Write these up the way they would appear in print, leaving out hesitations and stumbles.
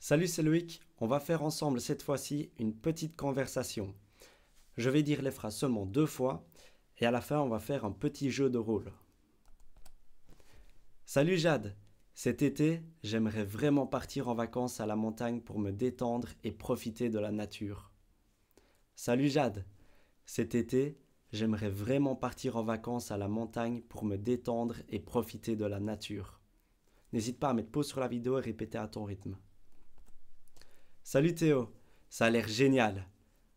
Salut, c'est Loïc. On va faire ensemble cette fois-ci une petite conversation. Je vais dire les phrases seulement 2 fois et à la fin on va faire un petit jeu de rôle. Salut Jade. Cet été, j'aimerais vraiment partir en vacances à la montagne pour me détendre et profiter de la nature. Salut Jade. Cet été, j'aimerais vraiment partir en vacances à la montagne pour me détendre et profiter de la nature. N'hésite pas à mettre pause sur la vidéo et répéter à ton rythme. Salut Théo, ça a l'air génial.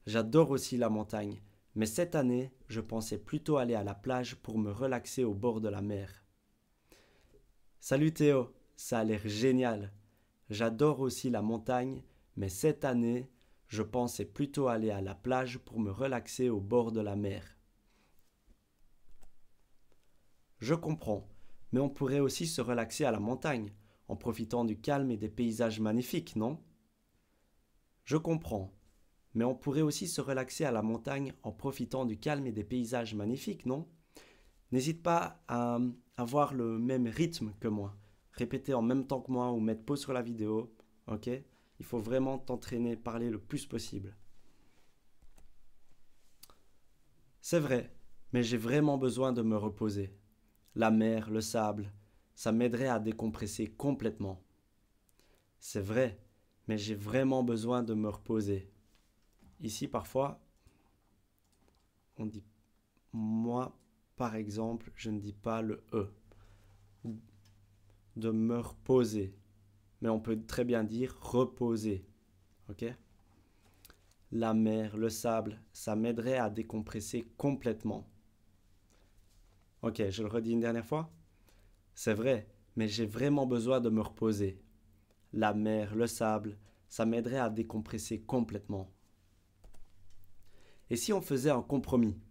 J'adore aussi la montagne, mais cette année, je pensais plutôt aller à la plage pour me relaxer au bord de la mer. Salut Théo, ça a l'air génial. J'adore aussi la montagne, mais cette année, je pensais plutôt aller à la plage pour me relaxer au bord de la mer. Je comprends, mais on pourrait aussi se relaxer à la montagne, en profitant du calme et des paysages magnifiques, non ? Je comprends, mais on pourrait aussi se relaxer à la montagne en profitant du calme et des paysages magnifiques, non ? N'hésite pas à avoir le même rythme que moi. Répéter en même temps que moi ou mettre pause sur la vidéo, ok ? Il faut vraiment t'entraîner, parler le plus possible. C'est vrai, mais j'ai vraiment besoin de me reposer. La mer, le sable, ça m'aiderait à décompresser complètement. C'est vrai, mais j'ai vraiment besoin de me reposer. Ici, parfois, on dit moi, par exemple, je ne dis pas le E. De me reposer. Mais on peut très bien dire reposer. Ok ? La mer, le sable, ça m'aiderait à décompresser complètement. Ok, je le redis une dernière fois. C'est vrai, mais j'ai vraiment besoin de me reposer. La mer, le sable, ça m'aiderait à décompresser complètement. Et si on faisait un compromis ?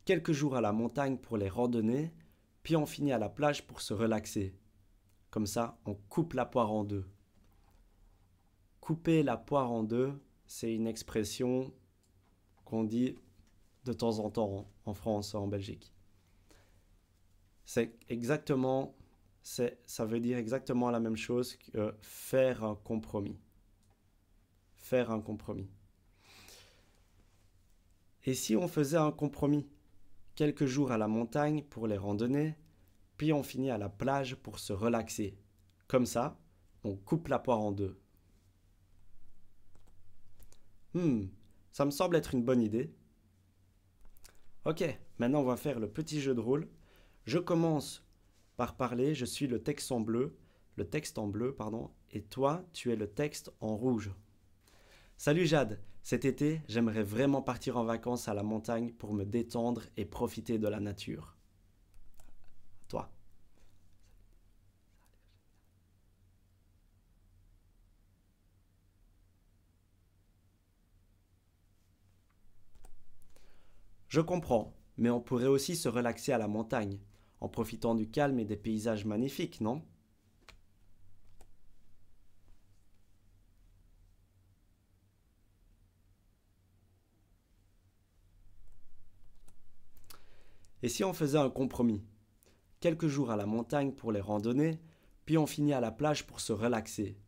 Quelques jours à la montagne pour les randonnées, puis on finit à la plage pour se relaxer. Comme ça, on coupe la poire en deux. Couper la poire en deux, c'est une expression qu'on dit de temps en temps en France, en Belgique. Ça veut dire exactement la même chose que faire un compromis. Faire un compromis. Et si on faisait un compromis ? Quelques jours à la montagne pour les randonnées, puis on finit à la plage pour se relaxer. Comme ça, on coupe la poire en deux. Ça me semble être une bonne idée. Ok, maintenant on va faire le petit jeu de rôle. Je commence par parler, je suis le texte en bleu, et toi, tu es le texte en rouge. Salut Jade, cet été, j'aimerais vraiment partir en vacances à la montagne pour me détendre et profiter de la nature. Toi. Je comprends, mais on pourrait aussi se relaxer à la montagne, en profitant du calme et des paysages magnifiques, non ? Et si on faisait un compromis ? Quelques jours à la montagne pour les randonnées, puis on finit à la plage pour se relaxer.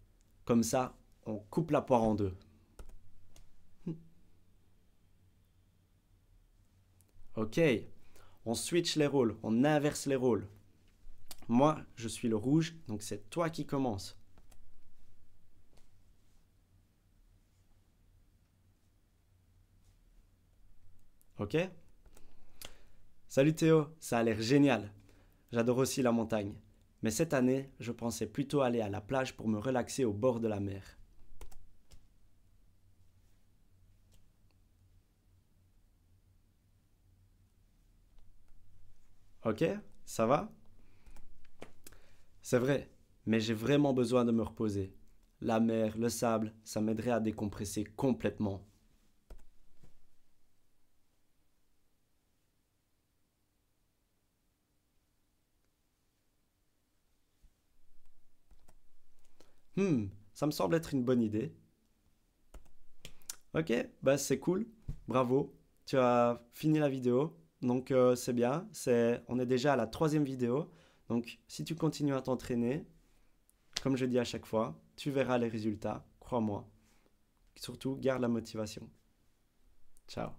Comme ça, on coupe la poire en deux. Ok, on switch les rôles, on inverse les rôles. Moi, je suis le rouge, donc c'est toi qui commences. Ok ? Salut Théo, ça a l'air génial. J'adore aussi la montagne. Mais cette année, je pensais plutôt aller à la plage pour me relaxer au bord de la mer. Ok ? Ça va ? C'est vrai, mais j'ai vraiment besoin de me reposer. La mer, le sable, ça m'aiderait à décompresser complètement. Ça me semble être une bonne idée. Ok, bah c'est cool, bravo. Tu as fini la vidéo, donc c'est bien. On est déjà à la 3e vidéo. Donc si tu continues à t'entraîner, comme je dis à chaque fois, tu verras les résultats, crois-moi. Surtout, garde la motivation. Ciao.